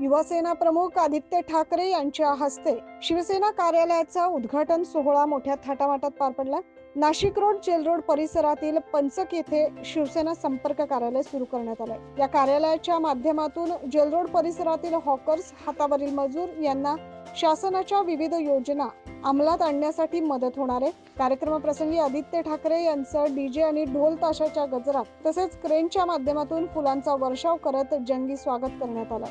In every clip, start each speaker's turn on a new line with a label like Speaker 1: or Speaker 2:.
Speaker 1: युवासेना प्रमुख आदित्य ठाकरे यांच्या हस्ते शिवसेना कार्यालयाचा उद्घाटन सोहळा मोठ्या थाटामाटात पार पडला। नाशिक रोड जेल रोड परिसरातील पंचक येथे शिवसेना संपर्क कार्यालय सुरू करण्यात आले। या कार्यालयाच्या माध्यमातून जेल रोड परिसरातील हॉकर्स, हातावरील मजूर यांना शासनाच्या विविध योजना अंमलात आणण्यासाठी मदत होणार आहे। कार्यक्रमाप्रसंगी आदित्य ठाकरे यांचं डीजे आणि ढोल ताशाच्या गजरात तसेच क्रेनच्या माध्यमातून फुलांचा वर्षाव करत जंगी स्वागत करण्यात आलं।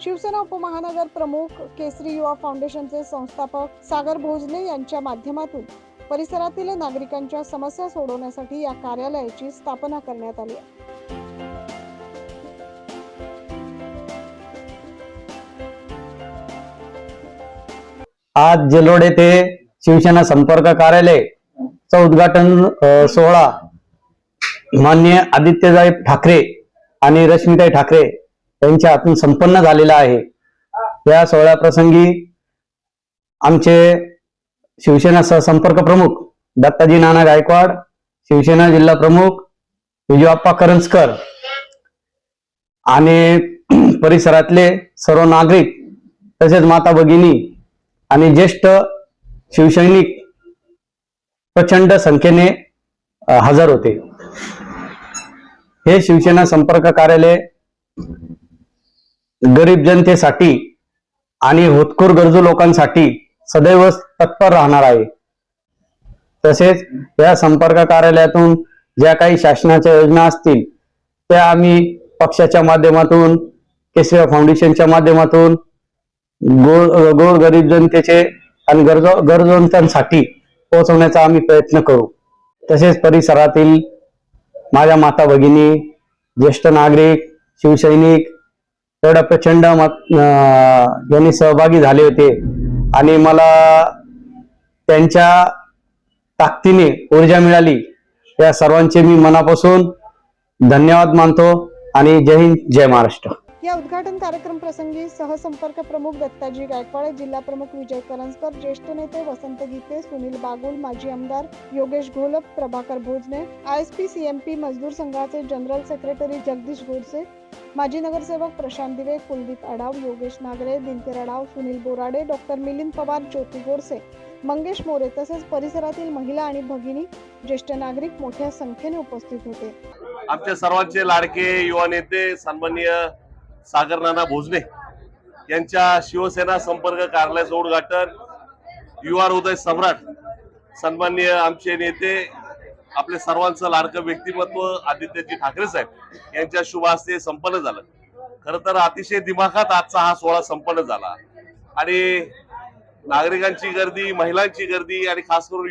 Speaker 1: शिवसेना उपमहानगर प्रमुख केसरी युवा फाउंडेशनचे संस्थापक सागर भोजने यांच्या माध्यमातून परिसरातील नागरिकांच्या समस्या सोडवण्यासाठी या कार्यालयाची स्थापना करण्यात आली आहे।
Speaker 2: आज जेलोड येथे शिवसेना संपर्क कार्यालयाचा उद्घाटन सोहळा माननीय आदित्यताई ठाकरे आणि रश्मिताई ठाकरे यांच्या हातून संपन्न झालेला आहे। या सोहळ्याप्रसंगी आमचे शिवसेना सहसंपर्क प्रमुख दत्ताजी नाना गायकवाड, शिवसेना जिल्हा प्रमुख विजयप्पा करंजकर आणि परिसरातले सर्व नागरिक तसेच माता भगिनी आणि ज्येष्ठ शिवसैनिक प्रचंड संख्येने हजर होते। हे शिवसेना संपर्क कार्यालय गरीब जनतेसाठी आणि होतकरू गरजू लोकांसाठी सदैव तत्पर राहणार आहे। तसेच या संपर्क कार्यालयातून ज्या काही शासनाच्या योजना असतील त्या आम्ही पक्षाच्या माध्यमातून, केसरी फाउंडेशनच्या माध्यमातून गोर गरीब जनतेचे आणि गरजवंतांसाठी पोहोचवण्याचा आम्ही प्रयत्न करू। तसेच परिसरातील माझ्या माता भगिनी, ज्येष्ठ नागरिक, शिवसैनिक एवढ्या प्रचंड यांनी सहभागी झाले होते आणि मला त्यांच्या ताकदीने ऊर्जा मिळाली। या सर्वांचे मी मनापासून धन्यवाद मानतो आणि जय हिंद, जय महाराष्ट्र।
Speaker 1: या उद्घाटन कार्यक्रम प्रसंगी सहसंपर्क प्रमुख दत्ताजी गायकवाड, जिल्हा प्रमुख विजय करंजकर, ज्येष्ठ नेते वसंत गीते, सुनील बागुल, माजी आमदार योगेश घोलप, प्रभाकर भोजने, ISP CMP मजदूर संघाचे जनरल सेक्रेटरी जगदीश गोडसे, माजी नगरसेवक प्रशांत दिवे, कुलदीप अडाव, योगेश नागरे, दिनकर अडाव, सुनील बोराडे, डॉक्टर मिलिंद पवार, ज्योती गोडसे, मंगेश मोरे तसेच परिसरातील महिला आणि भगिनी, ज्येष्ठ नागरिक मोठ्या संख्येने उपस्थित होते।
Speaker 3: आमचे सर्वांचे लाडके युवा नेते सन्माननीय सागर नाना भोजने यांच्या शिवसेना संपर्क कार्यालयाचं उद्घाटन युवा हृदय सम्राट सन्माननीय आमचे नेते, आपले सर्वांचं लाडकं व्यक्तिमत्व आदित्यजी ठाकरे साहेब यांच्या शुभ हस्ते संपन्न झालं। खरं तर अतिशय दिमाखात आजचा हा सोहळा संपन्न झाला आणि नागरिकांची गर्दी, महिलांची गर्दी आणि खास करून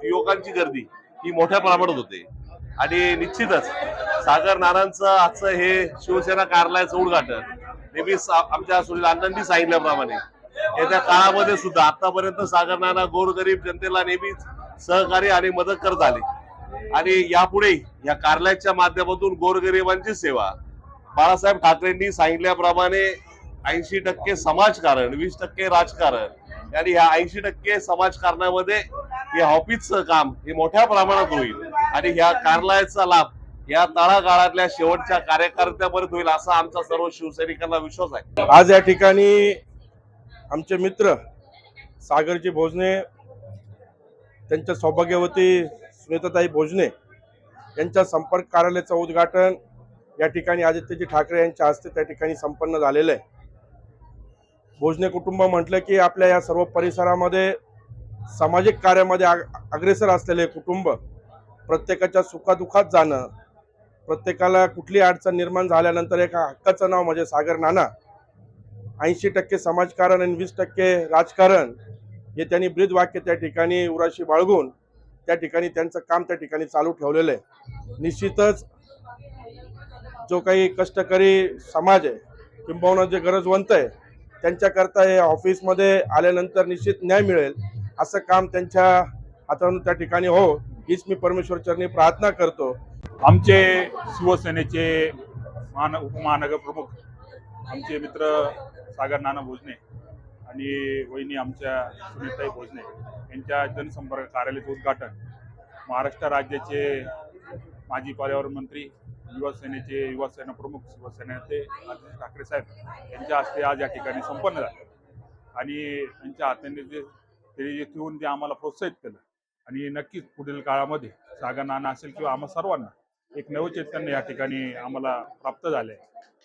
Speaker 3: युवकांची गर्दी ही मोठ्या प्रमाणात होते आणि निश्चितच सागर नानांचं आजचं हे शिवसेना कार्यालयाचं उद्घाटन नेहमीच आमच्या सुनील अण्णांनी सांगितल्याप्रमाणे येत्या काळामध्ये सुद्धा आतापर्यंत सागर नाना गोरगरीब जनतेला नेहमीच सहकार्य आणि मदत करत आले आणि यापुढे या कार्यालयाच्या माध्यमातून गोरगरिबांची सेवा, बाळासाहेब ठाकरेंनी सांगितल्याप्रमाणे 80% समाजकारण, 20% राजकारण आणि ह्या 80% समाजकारणामध्ये हे ऑफिसचं काम हे मोठ्या प्रमाणात होईल आणि ह्या कार्यालयाचा लाभ या तळागाळातल्या शेवटच्या कार्यकर्त्यापर्यंत होईल असा आमचा सर्व शिवसैनिकांना विश्वास आहे।
Speaker 4: आज या ठिकाणी आमचे मित्र सागरजी भोजने, त्यांच्या सौभाग्यवती सुनीताताई भोजने यांच्या संपर्क कार्यालयाचं उद्घाटन या ठिकाणी आदित्यजी ठाकरे यांच्या हस्ते त्या ठिकाणी संपन्न झालेलं आहे। भोजने कुटुंब म्हटलं की आपल्या या सर्व परिसरामध्ये सामाजिक कार्यामध्ये अग्रेसर असलेले कुटुंब, प्रत्येकाच्या सुखादुखात जाणं, प्रत्येकाला कुठली अडचण निर्माण झाल्यानंतर एका हक्काचं नाव म्हणजे सागर नाना। 80% समाजकारण आणि 20% राजकारण हे त्यांनी ब्रीद वाक्य त्या ठिकाणी उराशी बाळगून त्या ठिकाणी त्यांचं काम त्या ठिकाणी चालू ठेवलेलं आहे। निश्चितच जो काही कष्टकरी समाज आहे किंबहुना जे गरजवंत आहे त्यांच्याकरता हे ऑफिसमध्ये आल्यानंतर निश्चित न्याय मिळेल असं काम त्यांच्या हातातून त्या ठिकाणी हो हीच मी परमेश्वर चरणी प्रार्थना करतो।
Speaker 5: आमचे शिवसेनेचे उपमहानगर प्रमुख आमचे मित्र सागर नाना भोजने आणि वहिनी आमच्या सुनीताई भोजने यांच्या जनसंपर्क कार्यालयाचं उद्घाटन महाराष्ट्र राज्याचे माजी पर्यावरण मंत्री युवा सेना प्रमुख शिवसेना नेते आदित्य ठाकरे साहेब यांच्या हस्ते आज या ठिकाणी संपन्न झालं आणि यांच्या हाताने ते येऊन जे आम्हाला प्रोत्साहित केलं आणि नक्कीच पुढील काळामध्ये सागर नाना असेल किंवा आम्हा सर्वांना एक नवचैतन्य या ठिकाणी आम्हाला प्राप्त झाले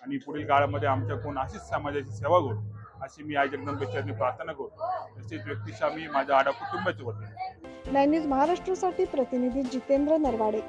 Speaker 5: आणि पुढील काळामध्ये आमच्याकडून अशीच समाजाची सेवा करू अशी मी आई जगदंबेचरणी प्रार्थना करतो. तसेच व्यक्तिशः मी माझ्या आडा कुटुंबाचे होते.
Speaker 1: 9 न्यूज महाराष्ट्रासाठी प्रतिनिधी जितेंद्र नरवाडे.